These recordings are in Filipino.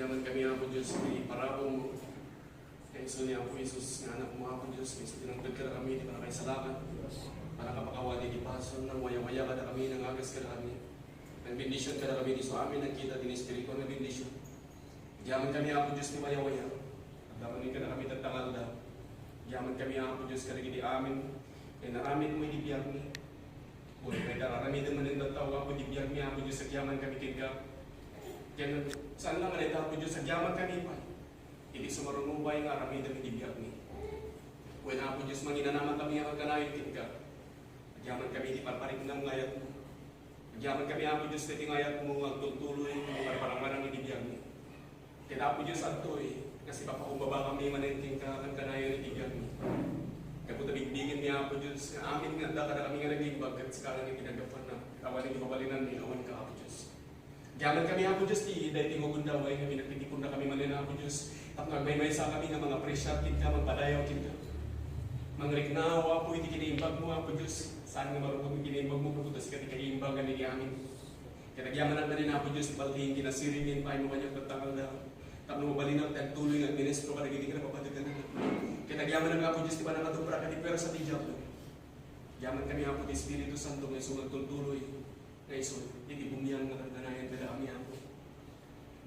Yaman kami Apo Diyos, kay parabong mo. Kaya iso niya Apo Isus, nga anak mo Apo Diyos, kaya iso tinangtag ka na kami, di para kay salamat. Para kapakawali di pason, nang waya-waya ka na kami, nang agas ka na kami. Nang bendisyon ka na kami, di so amin nagkita, din espiritu na bendisyon. Yaman kami Apo Diyos, ni waya-waya. Pagdamanin ka na kami, tatangal daw. Yaman kami Apo Diyos, karigidi amin. Kaya naramit mo ibibiyag ni. Kung may dararamitan man ng tao Apo, ibibiyag ni Apo Diyos, sagyaman kami kika. Kaya saan lang manit Apo Diyos, sagyaman kami pa. Hindi sumarunubay nga aramitan ibibiyag ni. Kung Apo Diyos, manginanaman kami ang kanayon kika. Sagyaman kami, di parparik ng ngayat mo. Sagyaman kami Apo Diyos, na tingayat mo, ang tutuloy, ang parang ibibiyag ni. Kaya Apo Diyos, agtoy. Kasi papakumbaba kami maninting ka ang kanayon ibibiyag ni. Kaputa bigbigin niya Apo Diyos, nga amin nga da kada kami nga naglimbag at sekarang yung pinagapan na awan yung ibabalinan ni awan ka Apo Diyos. Gaman kami Apo Diyos, di dahil tingog undaway kami nagpitipon na kami malina Apo Diyos. At nagmaymay sa kami nga mga presyatin ka, magpadayaw kin ka. Mangriknaw Apo, hindi kinaimbag mo Apo Diyos. Saan nga marunong yung kinaimbag mo, kaputas ka di kaimbag nga nili amin. Kaya nagyamanan na rin Apo Diyos, baltiin kinasiringin pa yung kanyang pagtangal na. Tapos mabalinaw, tagtuloy nga ministro ka, nagiging ka na papadagan na. Kaya nagyaman na Apo Diyos, di ba nakatupra ka ni Pero sa Tijablo. Yaman kami Apo di Espiritu Santo, ngay sumagtultuloy, ngay hindi bumiyang nataganayan ka kami Apo.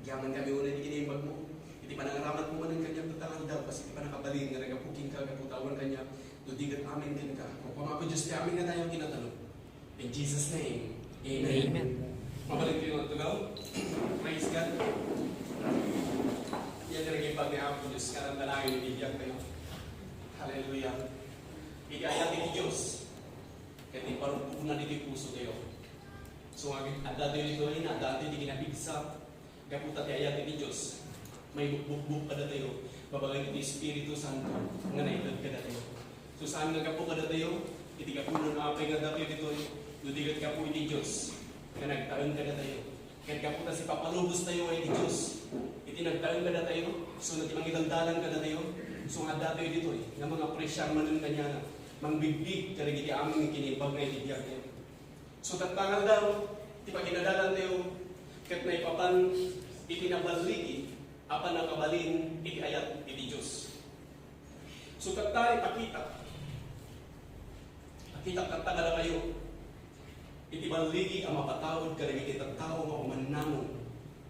Yaman kami una, hindi kinaimbag mo. Hindi pa nangaraman mo man ang kanyang tatangal daw, kasi hindi pa nakabalin nga nagapuking ka, kaputawan kanya, dudigat amin din ka. Kung Apo Diyos, di amin na tayong kinatanong. In Jesus' name, Amen. Amen. Mabalik kayo to go. Praise God. Yan ang naging pag ni Apo Diyos, karang dalangin, ibigyan kayo. Hallelujah. Ikayat ni Diyos. Kaya di parang pupunan dito yung puso kayo. So, at dati dito rin, at dati di kinapigsa. Kaputa ti ayat ni Diyos. May bukbuk ka na tayo. Babagay ni Espiritu Santo. Nga naitad ka na tayo. So, saan nga kapo ka na tayo? Iti ka po nung apay nga dati dito. Dudigat ka po ni Diyos. Nga nagtaon ka na tayo. Kaya kaputa si papalubos tayo ay ni Diyos. Iti nagtaon ka na tayo. So, natimangilandalan ka na tayo. So, nga dati dito nga mga presyang manon kanya na. Mangbigbig, karigiti aming kinibag na itibiyag niya. So, tatangal daw. Iti paginadalan tayo. Kat na ipapan, itinabaligi. Apan ang kabalin, iti ayat, iti Diyos. So, tayo pakita. Pakita tatangal kayo. Iti baligi ang mapatawad karigiti tao nga umanamon.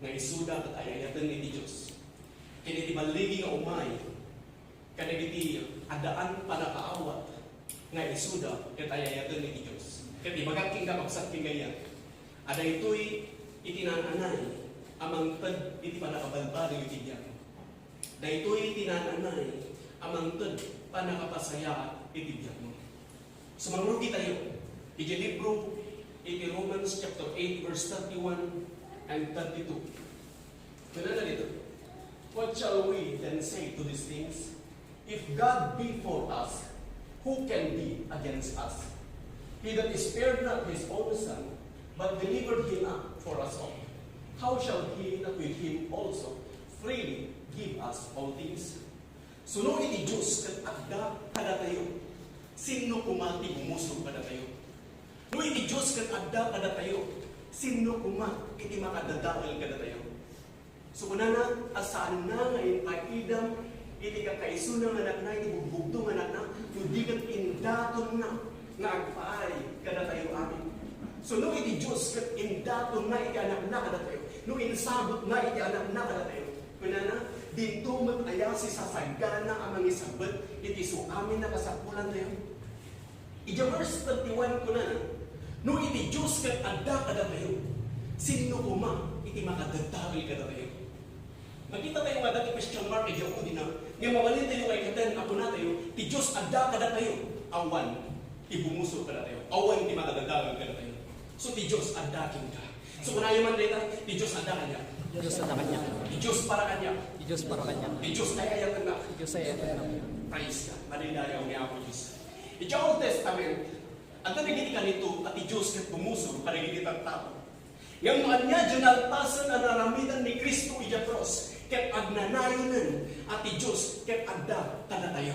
Nga isuda at ayayatan iti Diyos. Kaya iti baligi nga umay. Kanagiti adaan panakaawat nga isuda ket ayayatan ni Dios. Ket ibagaking ka magsat kingayan. Ada ito'y itinananay amang ted iti panakabalbali iti diyan. Da ito'y itinananay amang ted panakapasaya iti diyan mo. Sumangrugi tayo. Iti libro iti Romans chapter 8 verse 31 and 32. Kaya na dito. What shall we then say to these things? If God be for us, who can be against us? He that spared not his own son, but delivered him up for us all, how shall he not with him also freely give us all things? Suno iti Diyos kat agda kada tayo. Sino kumati bumuso kada tayo? No iti Diyos kat agda kada tayo. Sino kumati iti makadadakal kada tayo? So kunana, asaan na ngayon pag-idam iti kakaisuna nga anak na, iti bugbugdo nga anak na, nudigat indaton na, nga agpaay kada tayo amin. So, no iti Diyos, kat indaton na iti anak na kada tayo. No insabot na iti anak na kada tayo. Kuna na, dito mag-ayasi sa sagana ang mga isabat, iti so amin na kasapulan tayo. Ija verse 31 kuna na, no iti Diyos, kat adda kada tayo. Sino kuma, iti makadagdagil kada tayo. Nakita tayo nga dati question mark, medyo ako din na, nga mawalin tayo kay katan, ako na tayo, ti Diyos adda kada tayo, awan, ibumuso kada tayo, awan, ti makadadagan kada tayo. So, ti Diyos adda kin ka. So, kung ayaw man tayo, ti Diyos adda kanya. Diyos adda kanya. Ti Diyos para kanya. Ti Diyos para kanya. Ti Diyos ay ayatan na. Ti Diyos ay ayatan na. Praise ka. Madindayaw ni Apo Diyos. Iti Old Testament, ang tanigiti ka nito, at ti Diyos kat bumuso, parigiti ang tao. Yang mga niya, junalpasan ang naramitan ni Kristo ija cross, ket agnanayonan at ti Diyos ket adda kada tayo.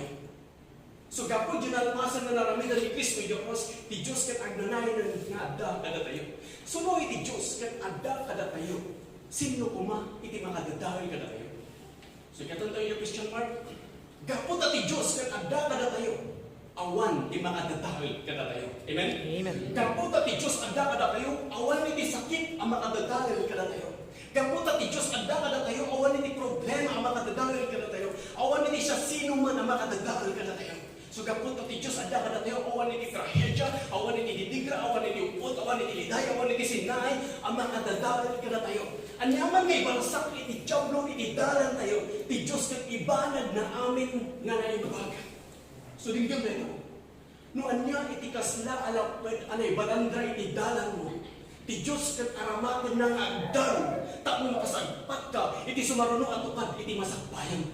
So gapo junalpasan na naramitan ni Kristo ija cross, ti Diyos ket agnanayonan nga adda kada tayo. Suno iti Diyos ket adda kada tayo. sino kuma iti makadadawi kada tayo. So katong tayo yung question mark, gapot ati Diyos kat adda kada tayo, awan di makadadawi kada tayo. Amen? Amen. Gapot ati Diyos adda kada tayo, awan iti sakit ang makadadawi kada tayo. Gapot ati Diyos adda kada tayo, awan iti problema ang makadadawi kada tayo. Awan iti siya sino man ang makadadawi kada tayo. So gapot ati Diyos adda kada tayo, awan iti trahedya, awan iti didigra, awan iti upot, awan iti liday, awan iti sinay, ang makadadawi kada tayo. Anyaman ngay balsak iti diablo iti dalan tayo, ti Diyos kat ibanag na amin nga naibag. So dinggam na ito. No anya iti kasla alapad anay balandra iti dalan mo. Ti Diyos kat aramatin ng agdan, tapos makasagpat ka, iti sumaruno at tupad, iti masagbayan.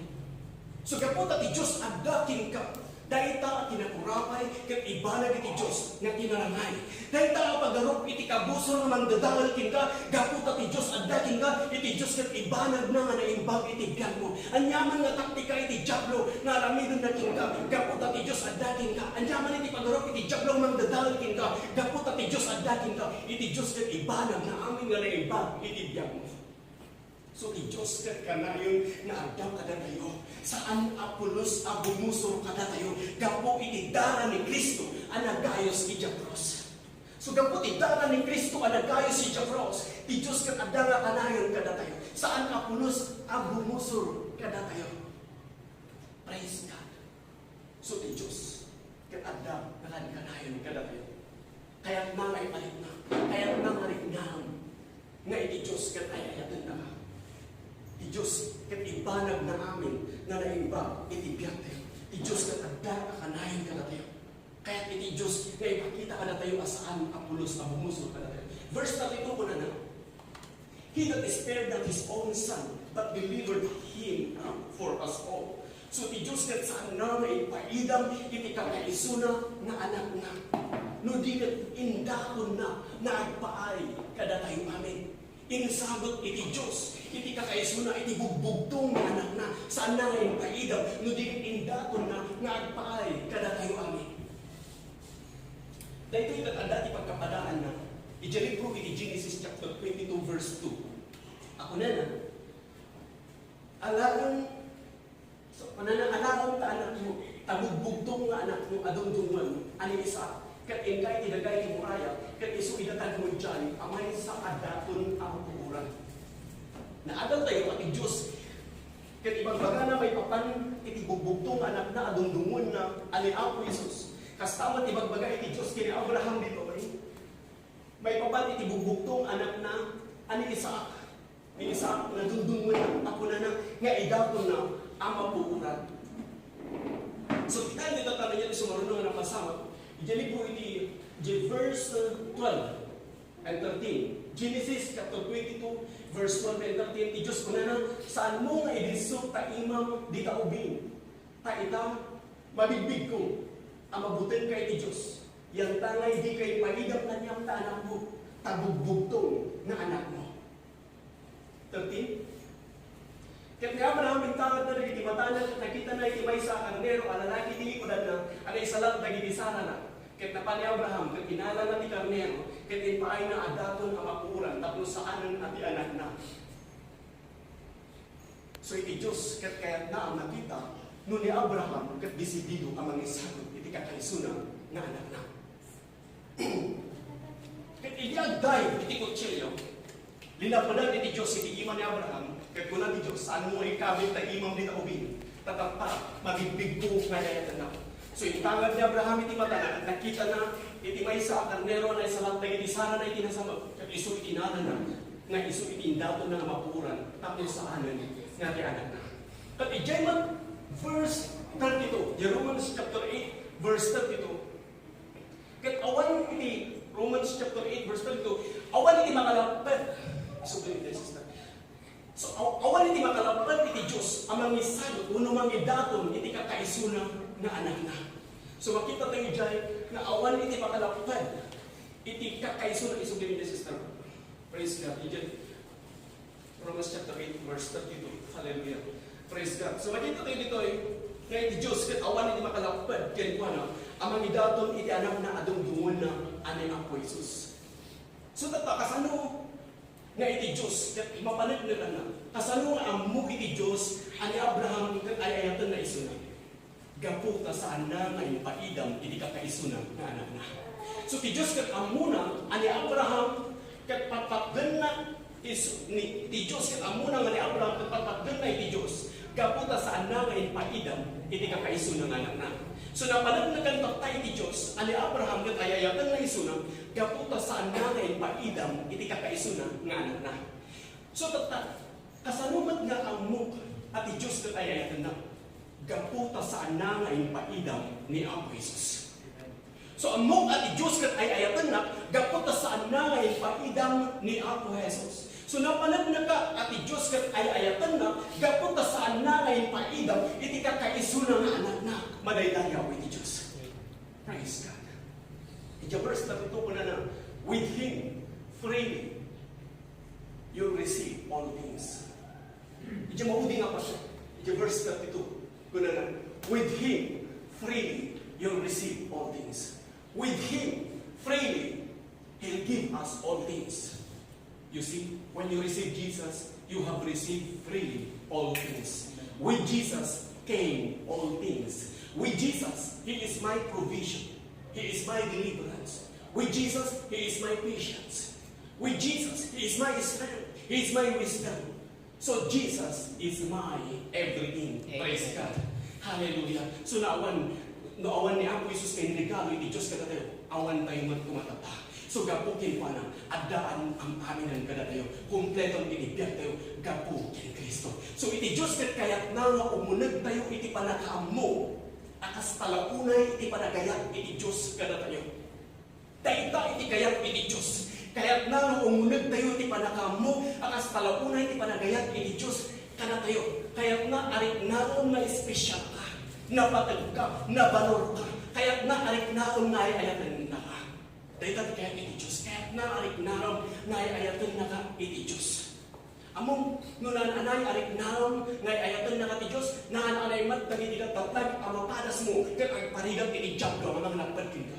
So kapot ti Diyos agdakin ka, dahil ta kinakurapay, kat ibanag iti Diyos nga kinarangay. Dahil ta pagarup iti kabuso nga mandadawal kin ka, kapot ti Diyos agdakin ka, iti Diyos kat ibanag na nga naimbag iti biyan mo. Anyaman nga taktika iti diablo, nga aramidon na kin ka, kapot ti Diyos agdakin ka. Anyaman iti pagarup iti diablo mandadawal kin ka, kapot ti Diyos agdakin ka, iti Diyos kat ibanag na amin nga naimbag iti biyan mo. So ti Diyos kat kanayon nga agdaw kada tayo. Saan Apolos abumusor kada tayo. Gapo iti dara ni Kristo anagayos iti cross. So gapo iti dara ni Kristo anagayos iti cross. Ti Diyos kat adda nga kanayon kada tayo. Saan Apolos abumusor kada tayo. Praise God. So ti Diyos kat adda nga kanayon kada tayo. Kaya't nangay palit na. Kaya't nangarik na. Nga iti Diyos kat ayayatan na. Ti Diyos kat ibanag na amin na naimbag iti biyate. Ti Diyos kat agda kanayon kada tayo. Kaya iti Diyos nga ipakita kada tayo asaan Apolos abumusor kada tayo. Verse 32 ko na. He that spared not his own son, but delivered him for us all. So ti Diyos kat saan na ipaidam iti kakaisuna nga anak na. No di kat indakon na agpaay kada tayo amin. Insagot iti Diyos, iti kakaisuna, iti bugbugtong nga anak na, saan na ngayon kaidam, no di indaton na, nga agpaay, kada tayo amin. Dahil ito itatanda iti pagkapadaan na, iti libro iti Genesis chapter 22 verse 2. Ako na na, alaang ta anak mo, tabugbugtong nga anak mo, adungdungan, ani isa, kat ingkay tinagay ti muraya, kat iso idatag mo dyan, amay sa adaton ang puhuran. Naadal tayo at Diyos, kat ibang baga na may papan, iti bugbugtong anak na adungdungon na, ani Apo Jesus. Kastamat ibang baga iti Diyos, kini Abraham dito, may papan iti bugbugtong anak na, ani Isaac. Ni Isaac, nadundungon na, ako na nga idaton na, ang mapuhuran. So, kita nito tanong niya, sumarunong na pasama, Ijali po iti verse 12 and 13. Genesis chapter 22 verse 12 and 13. Ti Diyos ko na saan mo nga idisok ta imam di ta ubing. Ta ita mabigbig ko ang mabutin kay ti Diyos. Yang tangay di kay maidap na niyang ta anak mo. Tabugbugtong na anak mo. 13. Kat nga Abraham bintangad na iti matanan, nakita na iti may sa karnero, alalaki di ikudan na, anay salat na ginisara na. Kat na pa ni Abraham, kat inala na ti karnero, kat ipaay na adaton ang mapuuran, tapos saanan at anak na. So iti Diyos, kat kaya na ang nakita, no ni Abraham, kat disidido ang mga isagot, iti kakaisunan na anak na. Kat iyagday, iti kutsilyo, linapanan iti Diyos, iti iman ni Abraham, kat kuna ti Diyos, saan mo ikabit na imam di taubin, tatapa, mabigbig ko nga yayatan na. So itangad ni Abraham iti mata na, nakita na, iti may sa karnero na isalat na iti sara na iti nasamag, kat iso iti nana na, nga iso iti indaton na mapuuran, tapos sa anan, nga ti anak na. Kat ijayman, verse 32, Romans chapter 8, verse 32, kat awan iti Romans chapter 8, verse 32, awan iti makalapad, so, awan iti makalapad iti Diyos, amang isagot, uno mang idaton, iti kakaisuna nga anak na. So, makita tayo dyan, na awan iti makalapad, iti kakaisuna, isugin iti sister. Praise God. Iti Romans chapter 8, verse 32. Hallelujah. Praise God. So, makita tayo dito nga iti Diyos, kat awan iti makalapad, kaya ko na, amang idaton, iti anak na adungdungon na, anay Apo Jesus. So, tatakas ano, nga iti Diyos, kat mapalit na kasano nga ammo iti Diyos, ani Abraham kat ayayatan na isuna. Gaputa saan na nga paidam, iti kakaisuna nga anak na. So ti Diyos kat amuna, ani Abraham, kat patpatgan na iti Diyos, kat amuna nga ni Abraham, kat patpatgan na iti Diyos. Gaputa saan na nga paidam, iti kakaisuna nga anak na. So napanagnagan taktay iti Diyos, ani Abraham kat ayayatan na isuna, gaputa saan na nga paidam, iti kakaisuna nga anak na. So kasanumat nga ang muk at iti Diyos kat ayayatan na, gaputa saan na nga paidam ni Apo Jesus. So ang muk at iti Diyos kat ayayatan na, gaputa saan na nga paidam ni Apo Jesus. So napanagnaga at iti Diyos kat ayayatan na, gaputa saan na nga paidam, iti kakaisuna nga anak na. Madaydayaw iti Diyos. Praise God. Iti verse 32 ko na with Him freely you receive all things. Iti maudi nga pa siya. Iti verse 32 ko na with Him freely you receive all things. With Him freely He'll give us all things. You see, when you receive Jesus, you have received freely all things. With Jesus came all things. With Jesus, He is my provision. He is my deliverance. With Jesus, He is my patience. With Jesus, He is my strength. He is my wisdom. So Jesus is my everything. Praise God. Hallelujah. So naawan ni Apo Jesus kay regalo iti Diyos kada tayo. Awan tayo magkumatata. So gapukin pa na, adaan ang amin ang kada tayo. Kompletong inibiyag tayo, gapukin Kristo. So iti Diyos kat kayat na nga umunag tayo iti panakaamo. Akas talaunay iti panagayat iti Diyos kada tayo. Dayta iti kayat iti Diyos. Kayat na nga umunag tayo iti panakaamo. Akas talaunay iti panagayat iti Diyos kada tayo. Kayat na arik naon na espesyal ka. Napatag ka, nabalor ka. Kayat na arik naon na ayayatan na ka. Dayta kayat iti Diyos. Kayat na arik naon na ayayatan na ka iti Diyos. Among nunan anay arik naon ngay ayatan na ti Dios naan anay mat dagiti tatag amapadas mo ket ang parigat iti diablo nga nagpadkin ka.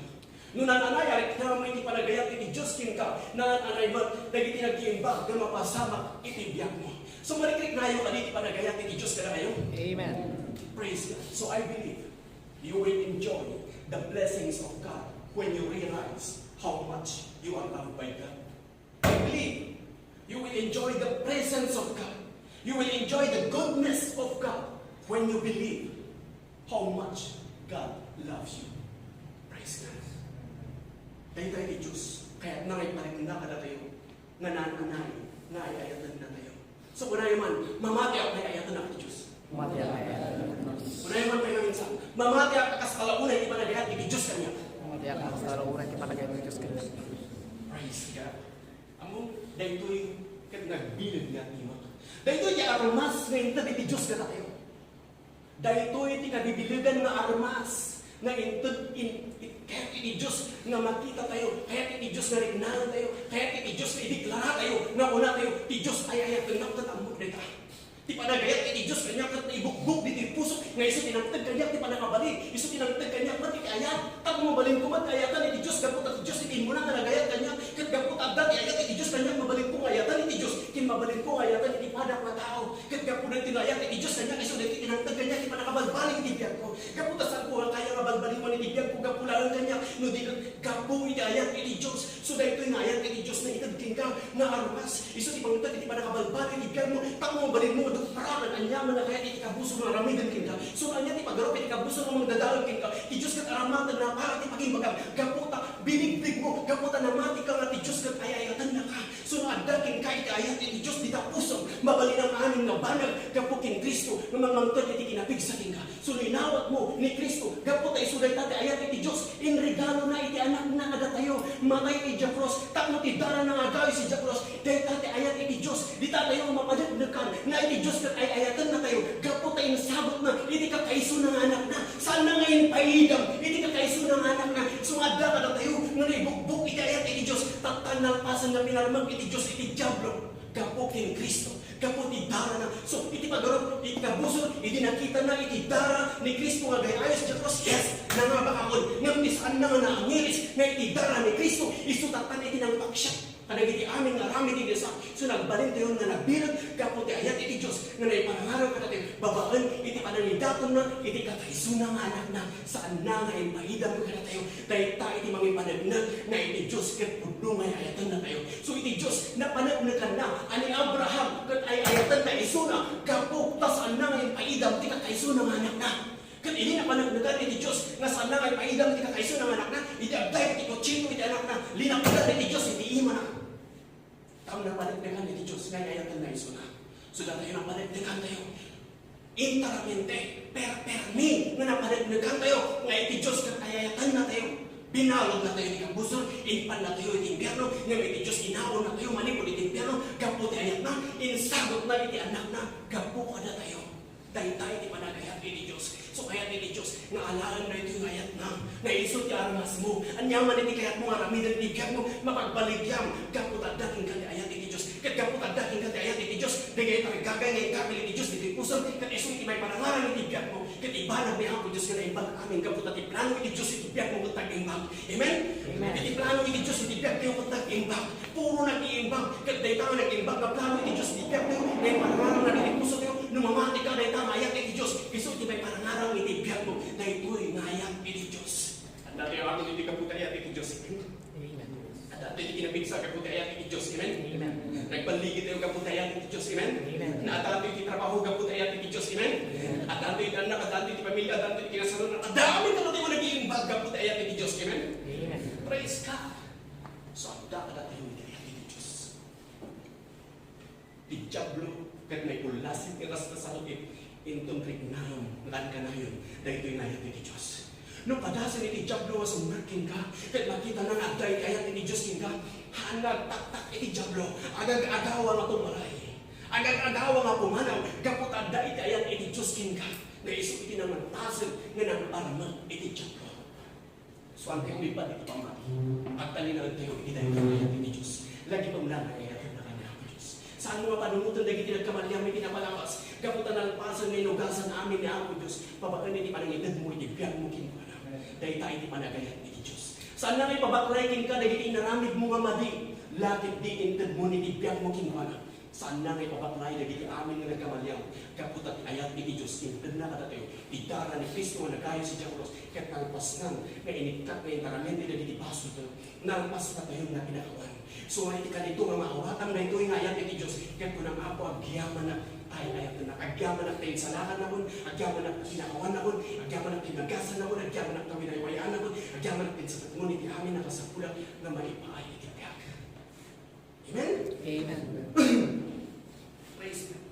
Nunan anay arik naon iti panagayat iti Dios kin ka naan anay mat dagiti nagtiimbag nga mapasamak iti biag mo. So marikrik nayo kaditi panagayat iti Dios kada kayo. Amen. Praise God. So I believe you will enjoy the blessings of God when you realize how much you are loved by God. I believe you will enjoy the presence of God. You will enjoy the goodness of God when you believe how much God loves you. Praise God. Dahil tayo ni Diyos, kaya nangay na kada tayo, nga nananay, nga ayayatan na tayo. So kung naman, mamati ako kay ayatan na kada Diyos. Mamati ako kay ayatan na kada Diyos. Kung naman kayo minsan, mamati ako kasalaunay, di ba nagayat, di Diyos kanya. Mamati ako kasalaunay, di ba nagayat, di Diyos kanya. Praise God. Among, dahil ito'y kat nagbilid nga tima. Dahil ito'y armas na inta di Diyos ka tayo. Dahil ito'y ti kabibiligan na armas na inta kaya iti Diyos nga makita tayo, kaya iti Diyos na rignahan tayo, kaya iti Diyos na ideklara tayo, na una tayo, ti Diyos ay ayat tatamok dita. Ti panagayat iti Diyos kanya kat ibukbuk di puso, nga iso tinangtag kanya ti panakabalik, iso tinangtag kanya mat iti ayat, tap mabalin ko mat ayatan iti Diyos, gapot at Diyos iti mo na kanagayat kanya, kat gapot abdat ayat iti Diyos kanya mabalin ko ayatan iti Diyos, kin mabalin ko ayatan iti padak na tao, kat gapot na tinayat iti Diyos kanya, iso iti tinangtag kanya ti panakabalbaling iti biyag ko, gapot at saan ko kaya mabalbalin mo iti biyag ko, gapulalan kanya, no di gapo iti ayat iti Diyos, so dahil ito'y ayat iti Diyos na itagking ka, na armas, iso ti pangutag iti panakabalbaling iti biyag mo, tak mo mabalin mo, paraman anyaman na kaya iti kabuso ng ramidan kin ka. So anya ti pagarop iti kabuso ng mga dadalog kin ka. Ti Diyos kat aramatan na para ti pagimbagam. Gaputa, binigdig mo. Gaputa na mati ka nga ti Diyos kat ayayatan na ka. So naadakin ka iti ayat iti Diyos di tapusong. Mabalin ang amin nga banag. Gapukin Kristo na mamangtod iti kinapigsakin ka. So linawat mo ni Kristo. Gaputa isuday tate ayat iti Diyos. In regalo na iti anak na kada tayo. Matay iti Japros. Takno ti dara na agaw si Japros. Dahil tate ayat iti Diyos. Di tayo mapadagdakan na iti Diyos kat ayatan na tayo, gapo tayo nasabot na, hindi ka kaiso ng anak na, saan na ngayon paidam, hindi ka kaiso ng anak na, sumada ka na tayo, nga naibukbuk, ikayat iti Diyos, tatanalpasan na pinalamang iti Diyos, iti Diablo, gapo king Kristo, gapo ti dara na, so iti pagarot, iti kabusod, iti nakita na, iti dara ni Kristo nga gayayos, Diyos, yes, nangabakakon, nga misaan na nga naangiris, nga iti dara ni Kristo, isutatan iti ng paksyak, Kadang iti amin nga rami ti Dios. So nagbalin tayo nga nabilag kapot ti ayat iti Dios nga naipanangaraw ka natin babaan iti pananidaton na iti kakaisuna nga anak na saan na nga ipaidam ka na tayo dahil ta iti mga ipanagnak na iti Dios kat pudlo nga ayatan na tayo. So iti Dios na panagnakan na ani Abraham kat ay ayatan na isuna kapot ta saan na nga ipaidam ti kakaisuna nga anak na. Kat ini na panagnakan iti Dios nga saan na nga ipaidam ti kakaisuna nga anak na iti agday iti kotsino iti anak na linapitan iti Dios iti ima na. Tao na panagnakan iti Dios nga ayatan na isuna. So tayo na panagnakan tayo interamente permi nga napanagnakan tayo nga iti Dios kat ayatan na tayo. Binalog na tayo ni Kabusor, inpan na tayo iti impyerno, nga iti Diyos inaon na tayo, manipod iti impyerno, gapo ti ayat na, insagot na iti anak na, gapo ka na tayo. Dahil tayo iti panagayat iti Diyos. So kaya iti Diyos, nga alaan na ito yung ayat na, nga iso ti armas mo, anyaman iti kayat mo, aramidan iti kayat mo, mapagbaligyan, gapo tadaking ka ti ayat iti Diyos. Kat gapo tadaking ka ti ayat iti Diyos, dagay tayo gagay nga ikapil iti Diyos, iti puso, kat iso iti may panangaran iti kayat mo, kat ibanag ni ako Diyos nga na ibang amin, gapo tati plano iti Diyos, iti kayat mo katag imbang. Amen? Amen. Iti plano iti Diyos, iti kayat mo katag imbang. Puro nag-iimbang, kat dahi tayo nag-imbang, na plano iti Diyos, iti kayat mo, na yung panangaran na iti puso tayo, numamati ka dahi tayo ayat iti Diyos, iso iti may panangaran iti kayat mo, na ito'y ngayat iti Diyos. At dati yung amin iti kaputayat iti Diyos. At dati iti kinabigsa kaputayat iti Diyos. Amen? Nagpaligid tayo kaputayat iti Diyos. Amen? Na at dati iti trabaho kaputayat iti Diyos. Amen? At dati iti anak, at dati iti pamilya, at dati iti kinasaroon, at dami ka natin mo nag-iimbag kaputayat iti Diyos. Amen? Praise God. So at dati yung kaputayat iti Diyos. Di Diablo, kat may ulasin iras na sa lukit, intong krignayon, lan ka na yun, dahil ito'y ngayat iti Diyos. Nung padasan iti Diablo, sumarking ka, kat makita na nga, dahil ayat iti Diyos king ka, hanag tak-tak iti Diablo, agag-agawa nga tumaray, agag-agawa nga pumanaw, kapot adda iti ayat iti Diyos king ka, na iso iti naman tasan, nga nang arma iti Diablo. So ang kayong lipat iti pamati, at talinaan tayo iti dahil ayat iti Diyos, lagi pang lang ayat na kanya ako Diyos. Saan mga panungutan dahil iti nagkamalyang may pinapalakas, kaputan ng pasan may nugasan amin ni ako Diyos, pabakan iti panangitad mo, iti biyag mo kinuha na, dahil tayo iti panagayat iti Diyos. Saan na may pabaklaikin ka, dahil iti inaramid mo nga madi, lakit di intad mo, iti biyag mo kinuha na. Saan na may pabaklay, dahil iti amin nga nagkamalyang, kaputan iti ayat iti Diyos, intad na katatayo, idara ni Kristo nga nagayo si Diablos, kat nalpasnan, nga inikat na intaramente dahil iti paso tayo, nalpas na tayo na pinakawan. So iti kanito nga maawatan na ito yung ayat iti Diyos, kat kunang ako agyaman na, ay ayat na agyaman na tayo salakan na kun, agyaman na pinakawan na kun, agyaman na pinagasan na kun, agyaman na tawinaywayan na kun, agyaman na pinsakat mo iti amin na kasapulang na maipaay iti biyag. Amen? Amen. Praise God.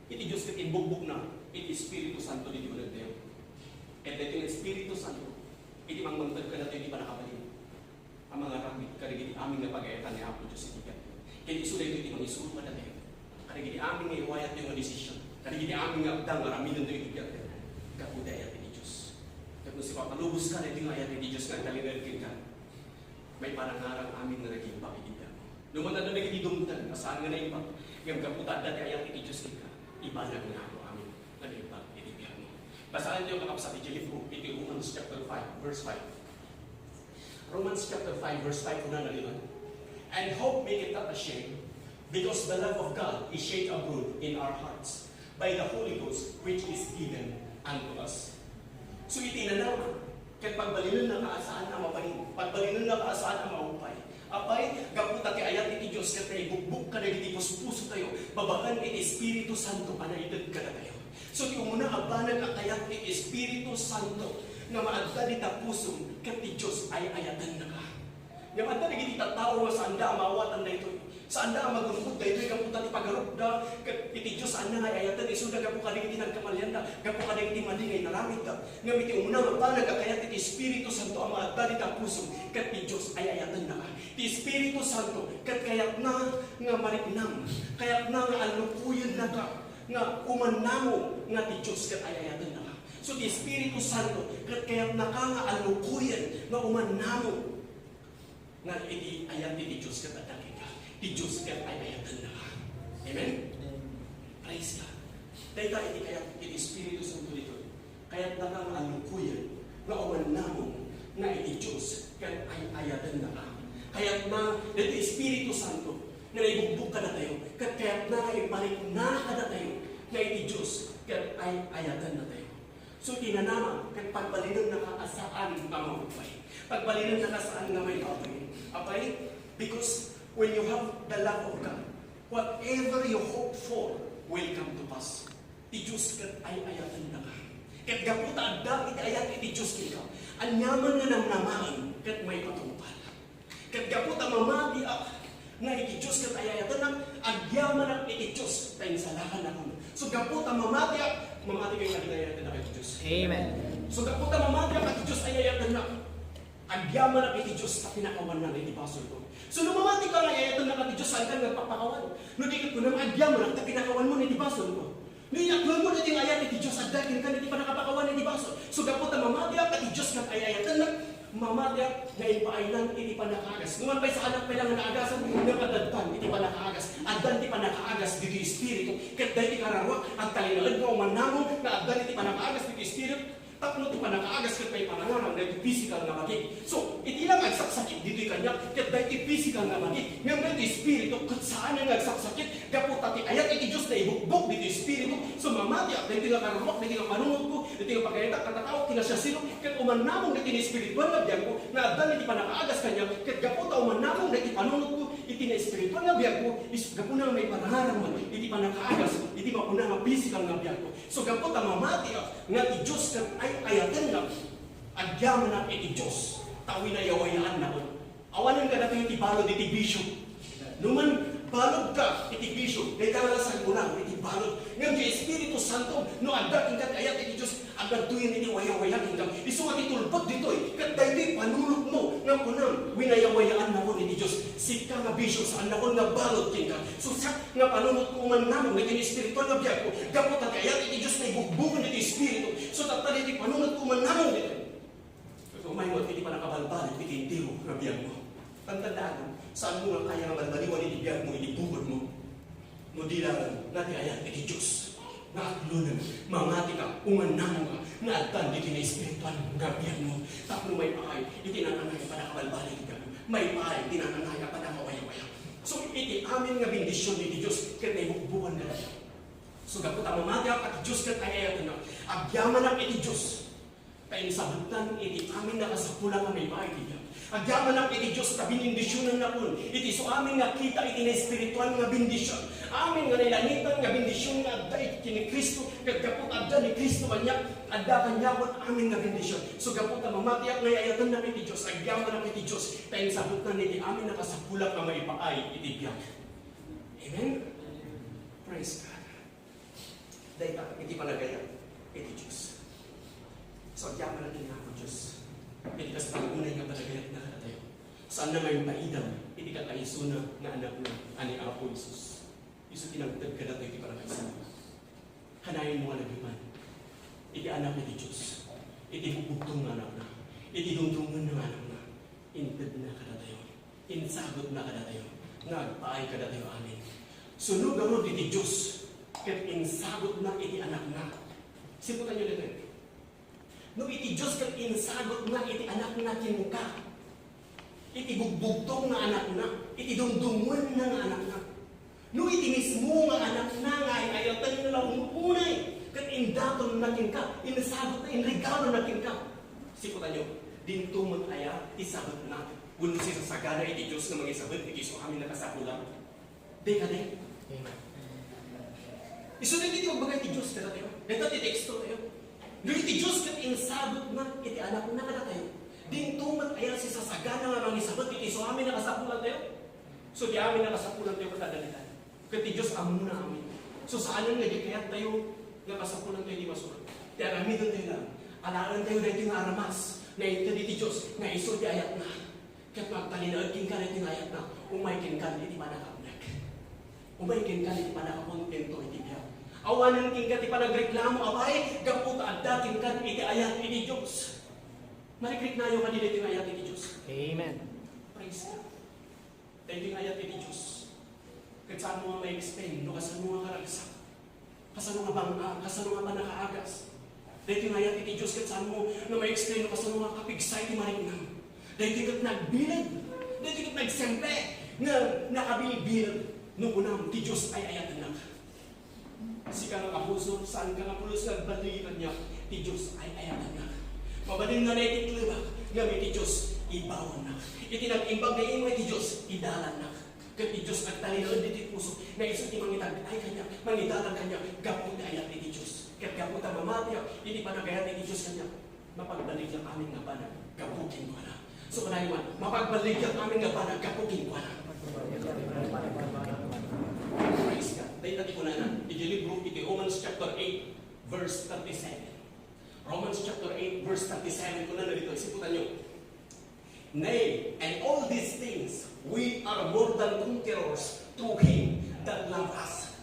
Iti Diyos kat inbugbog na, iti Espiritu Santo diti mo tayo. At ito yung Espiritu Santo, iti mangmangtag ka na tayo di pa nakabalin. Ang mga ramit, karigiti aming napag-ayatan ni Apo Diyos iti biyag. Kaya iso na ito iti mangisuro na tayo. Karigiti aming nga iwayat yung desisyon. Karigiti aming nga abdang maraminan ito iti biyag. Kapudayat iti Diyos. Kaya kung si Papalubos ka na ito yung ayat iti Diyos nga talinagkin ka, may parangarang aming na naging pakikita mo. Lumunod na naging idungtan, asaan nga na iba. Yung kaputan dati ayat iti Diyos ka, ibanag na ako amin na naging pakikita mo. Basaan niyo kakapsat iti libro, iti Romans chapter 5, verse 5. Romans chapter 5, verse 5, una na liman. And hope make it not ashamed, because the love of God is shed abroad in our hearts by the Holy Ghost, which is given unto us. So itinanaman, kahit pagbalinan na kaasaan ang mapahin, pagbalinan na kaasaan ang maupay. Apay, gaputa ti ayat iti Diyos, kahit na ibugbog ka na iti puso tayo, babakan iti Espiritu Santo, panaitad ka na tayo. So ti umuna abanag ang ayat iti Espiritu Santo, nga maadta di tapusong, kat ti Diyos ay ayatan na ka. Nga maadta di tataw nga saan da mawatan na ito. Saan da magumpod da ito, kaputa ti pagarup da, kat iti Diyos saan na nga ayatan, isuda gapu ka di nagkamalyan da, gapu ka di mali ngay naramit da. Nga miti umuna mabanag ang ayat iti Espiritu Santo, ang maadta di tapusong, kat ti Diyos ay ayatan na ka. Ti Espiritu Santo, kat kayat na nga mariknam, kayat na nga alupuyan na ka, nga umanamo nga ti Diyos kat ay ayatan na ka. So, the Espiritu Santo, kaya nakangaalukuyan na umanamo nga iti ayat iti Diyos kat atake ka. Ti Diyos kat ay ayatan na ka. Amen? Praise God. Dahil ka iti kaya iti Espiritu Santo dito. Kaya nakangaalukuyan na umanamo nga iti Diyos kat ay ayatan na ka. Hayat na, dito Espiritu Santo, na naibugdog ka na tayo, kaya't na ibalik na ka na tayo, na iti Diyos, kaya't ay ayatan na tayo. So tinanama, kaya't pagbalinan na ka asaan ang mabukay. Pagbalinan na ka saan na may papay. Apay, because when you have the love of God, whatever you hope for will come to pass. Iti Diyos kaya't ay ayatan na ka. Kaya't gaputa ang dami ayat iti Diyos ka. Ang yaman na namnamaan, kaya't may patungpal. Kaya't gaputa mamati nga iti Diyos kaya't ay ayatan na, ang yaman ang iti Diyos, tayong salakan na kamo. So gaputa mamati kayo naginayatan na iti Diyos. Amen. So gaputa mamati iti Diyos ay ayatan na, ang yaman ang iti Diyos na pinakawan na iti pasol ko. So lumamati ka nga ayatan na iti Diyos, saan ka nagpapakawan? Nudikit ko naman, ang yaman ang pinakawan mo iti pasol ko. Niyaklan mo na yung ayat iti Diyos at dahil ka hindi pa nakapakawan iti baso. So gaputa mamatiak at iti Diyos ng ayayatan na mamatiak na ipailan iti panakagas. Ngayon pa sa anak pa lang na naagasan, nakadadpan iti panakagas. Addan iti panakagas dito yung Espiritu. Kat dahil iti karawak at talinalad mo manamong na addan iti panakagas dito yung Espiritu. Tapno iti panakagas kat may panangaman na iti physical na magig. So, iti lang agsaksakit dito yung kanya, kat dahil iti physical na magig. Ngayon dahil iti Espiritu, kat saan ang agsaksakit, kapot ati ayat iti Diyos na ibukbok dito yung Espiritu. So, mamati at dahil iti nga karawak, dahil iti nga panunod ko, dahil iti nga pagkayatak katatao, kinasya sino, kat umanamong dahil iti espiritual na biyang ko, na addan iti panakagas kanya, kat kapot umanamong dahil iti panunod ko, iti na espiritual na biyang ko, gapuna may panaharaman, iti panakaagas, iti mapuna nga physical na biyang ko. So, kapot mamati nga iti Diyos kat ay ayatan na, agyaman na iti Diyos, tawin na yawayaan na ko. Awanan ka na ito iti balod iti bisyo. Numan, balod ka iti bisyo, dahil ka na sa unang iti balod. Ngayon, di Espiritu Santo, no agda king kat ayat iti Diyos, agad tuyin iti wayawayaan king kat. Isumat itulpot dito'y, kat dahil panulot mo, nga kunang, winayawayaan na ko iti Diyos. Sika nga bisyo, saan na ko nga balod king kat. So, sa nga panulot ko man namin, na iti espiritual na biyag ko, gapot at ayat iti Diyos na ibugbukan iti Espiritu. So, tatali iti panulot ko man namin dito. So, may mo, iti panakabalbalik, iti intiro na biyag mo. Tantandaan, saan mo nga kaya nga balbaliwan iti biyag mo, iti bukod mo. No di lang, nati ayat iti Diyos. Nakaklunan, mamati ka, umanang ka, naagtan iti na espiritual nga biyag mo. Tapno may paay, iti nananay panakabalbalik iti biyag mo. May paay, iti nananay panakawaya-waya. So, iti amin nga bindisyon iti Diyos, kaya na ibukbukan na lang. So, gapot ang mamati at Diyos kat ay ayat na, agyaman ang iti Diyos. Kaya sabutan, iti amin na kasapulang nga may paay iti biyag. Agyaman ang iti Diyos na binindisyonan na kun. Iti so amin nga kita iti na espiritual nga bindisyon. Amin nga nilangitan nga bindisyon nga adda iti ni Kristo. Kagapot adda ni Kristo kanya. Adda kanya kun amin nga bindisyon. So gapot ang mamatiyak nga ayatan na iti Diyos. Agyaman ang iti Diyos. Tayong sabutan iti amin na kasapulang nga maipaay iti biyag. Amen? Praise God. Dahil iti palagaya iti Diyos. So agyaman natin nga ako Diyos. Iti kas pangunay nga palagayat na tayo. Saan na ngayon paidam, iti kakaisuna nga anak na ani Apo Isus. Isu tinagtag ka na tayo iti parakaisuna. Hanayin mo nga nagiman. Iti anak na iti Diyos. Iti bubugtong nga anak na. Iti dungtungan nga anak na. Intad na ka na tayo. Insagot na ka na tayo. Nagpaay ka na tayo amin. Sunog ang iti Diyos. Kat insagot na iti anak na. Siputan nyo dito. No iti Diyos kang insagot na iti anak na kinka. Iti bugbugtong na anak na. Iti dungdungan na nga anak na. No iti mismo nga anak na nga ayatan na lang unay. Kat indaton na kinka. Insagot na, inregalo na kinka. Siputan nyo, dinto mag-aya, isagot na. Kung si sasagana iti Diyos na mag-isagot, iti so kami nakasakulang. Di ka din. Isunod iti magbagay iti Diyos. Dito iti teksto tayo. Nung iti Diyos kat insagot na iti anak na kada tayo. Dinto mag-aya si sasagana nga mag-isagot, iti so amin nakasakulang tayo. So di amin nakasakulang tayo katadalitan. Kat iti Diyos amo na amin. So saan nga di kayat tayo nga kasakulang tayo di masurot. Di aramidan tayo lang. Alaran tayo dahil nga aramas. Na ito iti Diyos, nga iso di ayat na. Kat magtalinaad kin ka na iti ayat na. Umay kin ka iti panakabnek. Umay kin ka iti panakakontento iti biyak. Awanan king ka ti panagreklamo, abay, gaputa at dating ka iti ayat iti Diyos. Marikrik na yung kanila iti ayat iti Diyos. Amen. Praise God. Dahil iti ayat iti Diyos. Kahit saan mo nga may explain, no, kasan mo nga karagsak. Kasan mo nga bangka, kasan mo nga panakaagas. Dahil iti ayat iti Diyos, kahit saan mo na may explain, no, kasan mo nga kapigsay iti mariknam. Dahil iti kat nagbilad. Dito kita nagsemple nga nakabilbil nung unang ti Diyos ay ayatan na. Si ka nga kapuso, saan ka nga pulos nagbalikan niya, ti Diyos ay ayatan na. Mabalin na na itiklibak, nga may ti Diyos ibawan na. Itinag-imbag na yung may ti Diyos, idalan na. Kaya ti Diyos at talinood dito puso, na isa ti mangitag ay kanya, mangidalan kanya, gapon na ayat ti Diyos. Kaya gapon ta mamatya, hindi pa nagayat ti Diyos kanya. Mapagbalik ang aming nga banag, kapukin ko na. So kanahin man, mapagbalik ang aming nga banag, kapukin ko na. Praise God. Dahil natin ko na na, i-libro iti Romans chapter 8, verse 37. Romans chapter 8, verse 37 ko na dito. Isiputan nyo. Nay, and all these things, we are more than conquerors through Him that loved us.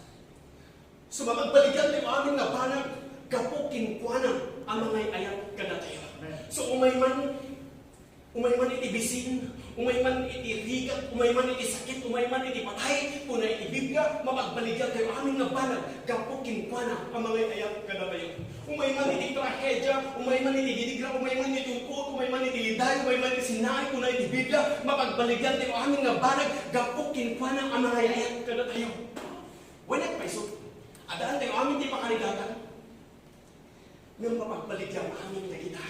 So mapagbalikan tayo aming nga banag, kapukin ko na ang mga ayat kada tayo. So umay man iti bisin, umay man iti rigat, umay man iti sakit, umay man iti patay, kuna iti Biblia, mapagbalikan tayo aming nga banag, kapukin ko na ang mga ayat kada tayo. Umay man iti trahedya, umay man iti didigra, umay man iti tungkot, umay man iti liday, umay man iti sinay, kuna iti Biblia, mapagbalikan tayo aming nga banag, kapukin ko na ang mga ayat kada tayo. Wanak paiso, adaan tayo aming di pakarigatan, nang mapagbaligyan aming dagita.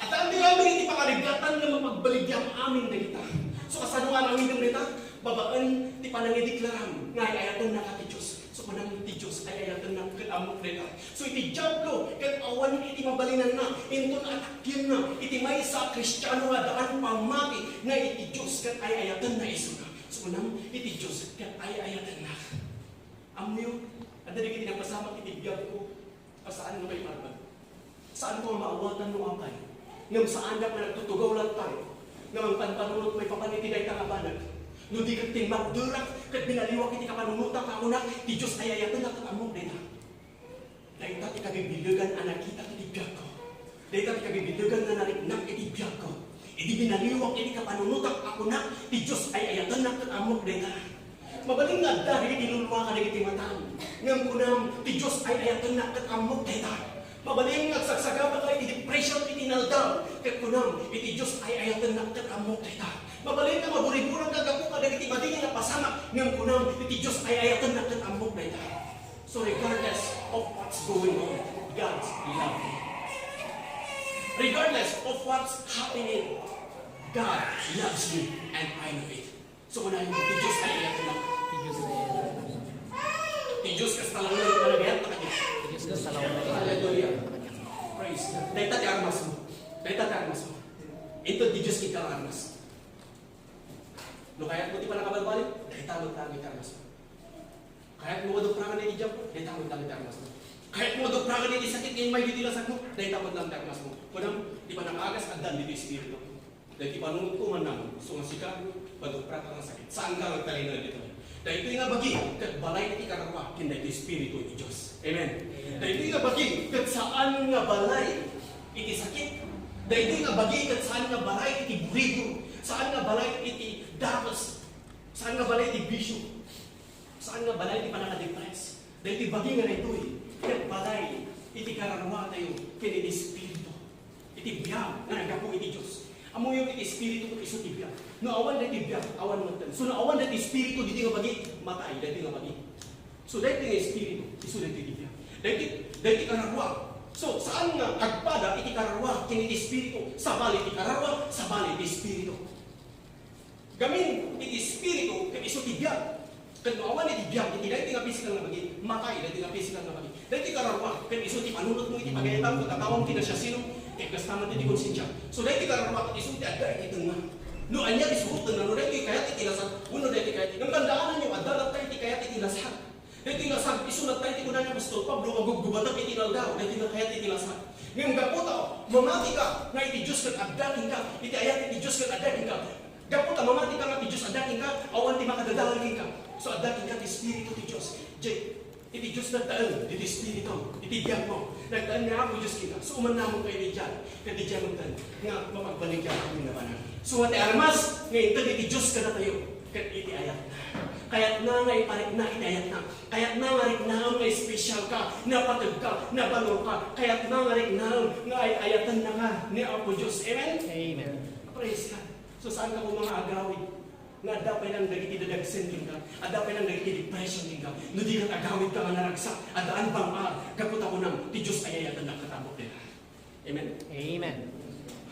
At ang namin hindi pakarigatan na mapagbaligyan aming dagita. So kasanuan aming dagita, babaan ti panangideklarang nga ayatan na kati Diyos. So panang ti Diyos ay ayatan na katamok dagita. So iti jablo, kat awan iti mabalinan na, inton atakyan na, iti may sa Kristiyano nga daan pamati na iti Diyos kat ay ayatan na iso na. So panang iti Diyos kat ay ayatan na. Amyo, at dali kiti nagpasamak iti biyag ko, saan nga may marban? Saan ko maawatan mo ang tayo? Ngam saan na nagtutugaw lang tayo? Ngam ang panpanunot may papanitiday ka kabanag. No di ka tinmagdurak, kat binaliwak iti kapanunutan ka unak, ti Diyos ay ayatan na katamong din ha. Dahil tati kabibilugan ang nakita iti biyag ko. Dahil tati kabibilugan na nariknak iti biyag ko. Iti binaliwak iti kapanunutan ka unak, ti Diyos ay ayatan na katamong din ha. Mabaling nga dahil tinulungan ka na iti matang. Ngam kunam, ti Diyos ay ayatan na katamong din ha. Mabaling nagsagsagapan ka iti depression, iti naldaw. Kat kunam, iti Diyos ay ayatan na katamok kita. Mabaling na maburiburang kagapu ka iti madingin na pasamak. Ngam kunam, iti Diyos ay ayatan na katamok kita. So regardless of what's going on, God's love you. Regardless of what's happening, God loves you and I know it. So unahin mo, iti Diyos ay ayatan na. Iti Diyos kas talang na nagayat na kanya. Hallelujah. Praise God. Dahil tati armas mo. Dahil tati armas mo. Ito di Diyos kita armas. No kaya't mo di pa nakabalbalik, dahil tamang tangit armas mo. Kaya't mo maduprangan na i-jump mo, dahil tamang tangit armas mo. Kaya't mo maduprangan na i-sakit, ngayon may ditilasak mo, dahil tamang tangit armas mo. Kunang, di pa nakaagas, agdan dito Espiritu. Dahil di pa nuntungan naman, gusto nga sika, maduprangan ang sakit. Saan ka magtalino dito? Dahil ito yung bagi, kat balay iti kararwa, kinda ito Espiritu iti Diyos. Amen. Dahil ito yung bagi, kat saan nga balay iti sakit. Dahil ito yung bagi, kat saan nga balay iti burigo. Saan nga balay iti datos. Saan nga balay iti bisyo. Saan nga balay iti panakadepress. Dahil ito yung bagi nga na ito kat balay iti kararwa tayo, kinda iti Espiritu. Iti biyag na nagapu iti Diyos. Amo yung iti Espiritu ko iso tibiyag. No awan na tibiyag, awan mo tan. So no awan na iti Espiritu diti nga bagi, matay diti nga bagi. So diti nga Espiritu, iso diti tibiyag. Diti kararwa. So saan nga agpada iti kararwa kini iti Espiritu? Sa bali iti kararwa, sa bali iti Espiritu. Gamin iti Espiritu ket iso tibiyag. Ket no awan iti tibiyag, iti diti nga pisikal nga bagi, matay diti nga pisikal nga bagi. Diti kararwa ket iso ti panunot mo iti pagayatan ko tatawag ti na siya sino? Kasama ti konsensya. So dahil kararwa iti iso ti adda iti nga. No anya isurutan na no dahil kayat iti lasag. Uno dahil kayat. Nang tandaan niyo adda tayo iti kayat iti lasag. Dahil lasag isunat tayo iti kunan ni Apostol Pablo maggugubatag iti naldaw dahil kayat iti lasag. Ngem gaputa mamati ka na iti Dios ket adda ka. Iti ayat iti Dios ket adda ka. Gaputa mamati ka nga iti Dios adda ka. Awan ti makadadalan ka. So adda ka ti Espiritu ti Dios. Iti Diyos nagdaan, iti Espiritu, iti biyag mo. Nagdaan nga ako Diyos kita. So uman namon kayo ni Diyan. Kati Diyan mong tan, nga mapagbalik ka kami na banan. So ati armas, ngayon tan iti Diyos ka na tayo. Kat iti ayat na. Kaya't na nga iparik na iti ayat na. Kaya't na nga rik na nga special ka, napatag ka, nabalong ka. Kaya't na nga rik na nga ay ayatan na ka ni Apo Diyos. Amen? Amen. Praise God. So saan ka po mga agawid? Nga dapat lang dagiti dadagsen din ka, at dapat lang dagiti depression din ka, no di kang agawid ka nga naragsak, at daan bang kapot ako ng ti Diyos ayayatan na katabok nila. Amen? Amen.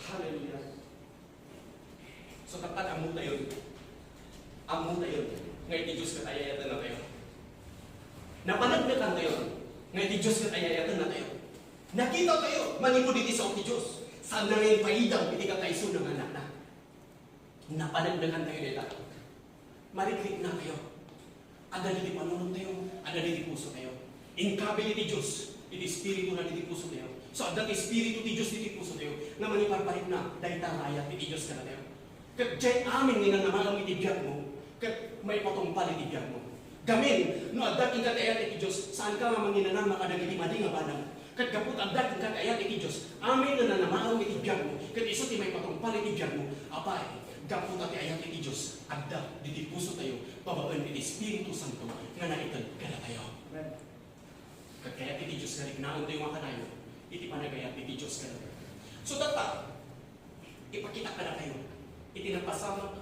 Hallelujah. So tapat ang muta yun. Ang muta yun. Ngayon ti Diyos kat ayayatan na tayo. Napanagdakan tayo. Ngayon ti Diyos kat ayayatan na tayo. Nakita tayo, manipod iti sa ti Diyos. Saan na ngayon paidang, hindi ka tayo ng anak na. Napanagdagan tayo nila. Mariklik na tayo. Ada diti panunod tayo, ada diti puso tayo. Inkabil iti Diyos, iti Espiritu na diti puso tayo. So ada ti Espiritu ti Diyos diti puso tayo, na maniparparik na, dahil tarayat iti Diyos ka na tayo. Kat dyan amin nga namalang iti biyag mo, kat may patumpal iti biyag mo. Gamin, no ada king katayat iti Diyos, saan ka nga manginanang makadag iti madi nga banang. Kat kaput ada king katayat iti Diyos, amin nga namalang iti biyag mo, kat iso ti may patumpal iti biyag mo, apay. Kaput ati ayat iti Diyos, agda, diti puso tayo, pabaan iti Espiritu Santo, nga naitad ka na tayo. Kaya iti Diyos ka rin, naon tayo mga kanayo, iti panagayat iti Diyos ka na. So dapat, ipakita ka na tayo, iti napasama,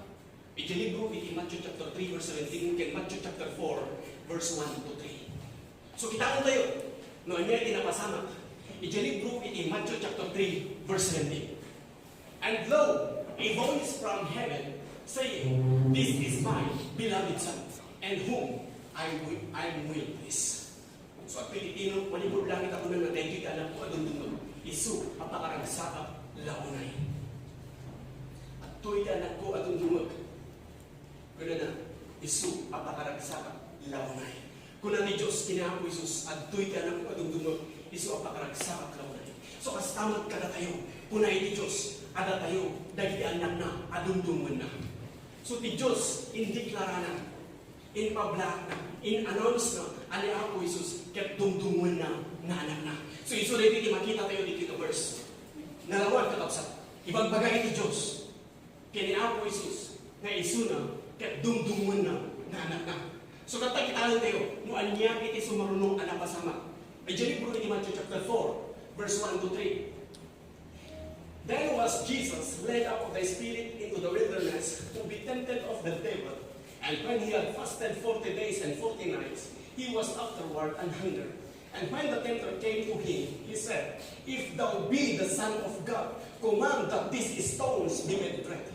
iti libro, iti Matthew chapter 3, verse 17, kaya Matthew chapter 4, verse 1 to 3. So kitaan tayo, noon niya iti napasama, iti libro, iti Matthew chapter 3, verse 17. And lo, a voice from heaven saying, "This is my beloved Son, and whom I am well pleased." So at Pilipino, manipod langit ako na natayjid anak ko adundunod. Isu, apakaragsaka, launay. At tuy anak ko adundunod. Gano'n na, isu, apakaragsaka, launay. Kuna ni Diyos, kinahapo Isus, at tuy anak ko adundunod. Isu, apakaragsaka, launay. So kastamat ka na tayo, punay ni Diyos, ada tayo, dagiti anak na, adundungan na. So ti Diyos, indeklara na, in-public na, in-announce na, ali ako Isus, ket dumdungan na, nga anak na. So iso dito ti makita tayo dito verse. Nalawan katapsat, ibang bagay ti Diyos, kini ako Isus, nga iso na, ket dumdungan na, nga anak na. So katagitalan tayo, no anya iti sumarunong anak pasama. Ay dyan po iti Matthew chapter 4, verse 1 to 3. Then was Jesus led up of the Spirit into the wilderness to be tempted of the devil. And when he had fasted 40 days and 40 nights, he was afterward an hunger. And when the tempter came to him, he said, "If thou be the Son of God, command that these stones be made bread."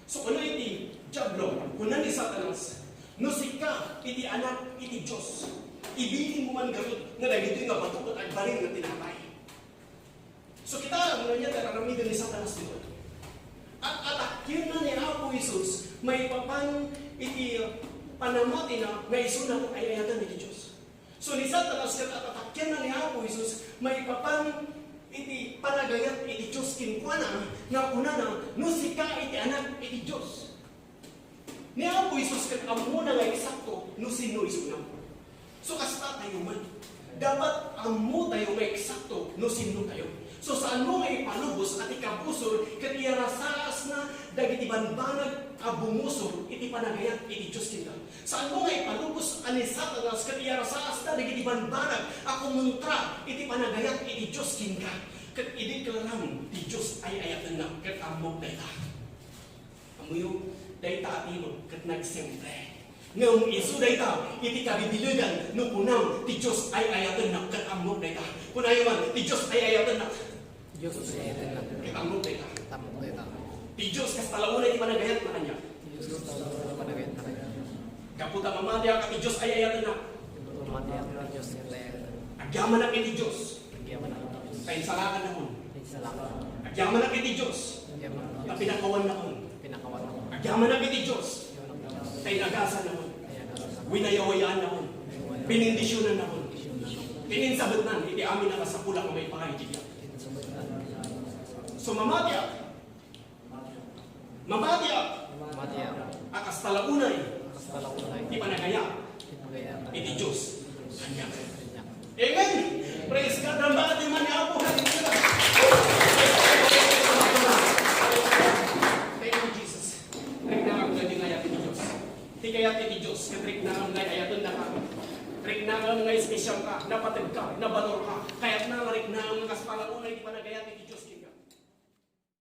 So kuno iti Diablo, kuno ni Satanas, no sika iti anak iti Diyos, ibilin mo man garot nga dagiti nga batukot at baling na tinapay. So kita, muna niya, taranamidan ni Satanas dito. At atakyan na ni Apo Isus, may papan iti panamati na nga iso na ay ayatan ni Diyos. So ni Satanas, at atakyan na ni Apo Isus, may papan iti panagayat iti Diyos kinkwana, nga una na, nusika iti anak iti Diyos. Ni Apo Isus, kat amo na nga eksakto, nusino iso na. So kasta tayo man, dapat amo tayo nga eksakto, nusino tayo. So saan mo nga ipalubos at ikabusor, kat iyarasaas na dagiti banbanag abumusor, iti panagayat, iti Diyos kita. Saan mo nga ipalubos ani Satanas, kat iyarasaas na dagiti banbanag akumuntra, iti panagayat, iti Diyos kita. Kat ideklarang, ti Diyos ay ayatan na, kat amok dayta. Amuyo, dayta atino, kat nagsempre. Ngam isu dayta, iti kabibilugan, no punang, ti Diyos ay ayatan na, kat amok dayta. Kunayo man, ti Diyos ay ayatan na, Diyos ay ayatan na. kat amok dayta. Tamok dayta. Ti Diyos kas talauna iti panagayat na kanya. Diyos ay panagayat na kanya. Kaputa mamadya ka ti Diyos ay ayatan na. Tumati ang Diyos ay ayatan na. Agyaman na kiti Diyos. Agyaman ang Diyos. Kain salakan na kon. Ay salamat. Agyaman na kiti Diyos. Agyaman ang Na Diyos. pinakawan na kon. Pinakawan ako. Agyaman na kiti Diyos. Agyaman ang Diyos. Kay nagasan na kon. Kaya nasa. Winayawayaan na kon. Pinindisyonan na kon. Pininsabat na. Iti amin na kasapula kung may pakaitigyan. So mamadya. Mamadya. Tumati ang Akas talaunay. kasalaunay. Di panagaya. Pinagayat na. Iti Diyos. Kanya. Kanya. Amen. Praise God. Rambaat ni man ni Apo. Hallelujah. Thank you, Jesus. Trik na ang ganding ayat ni Diyos. Di kaya ni Diyos. Katrik na ang ayatan na ka. Trik na ang ngay special ka. Napatid ka. Nabalor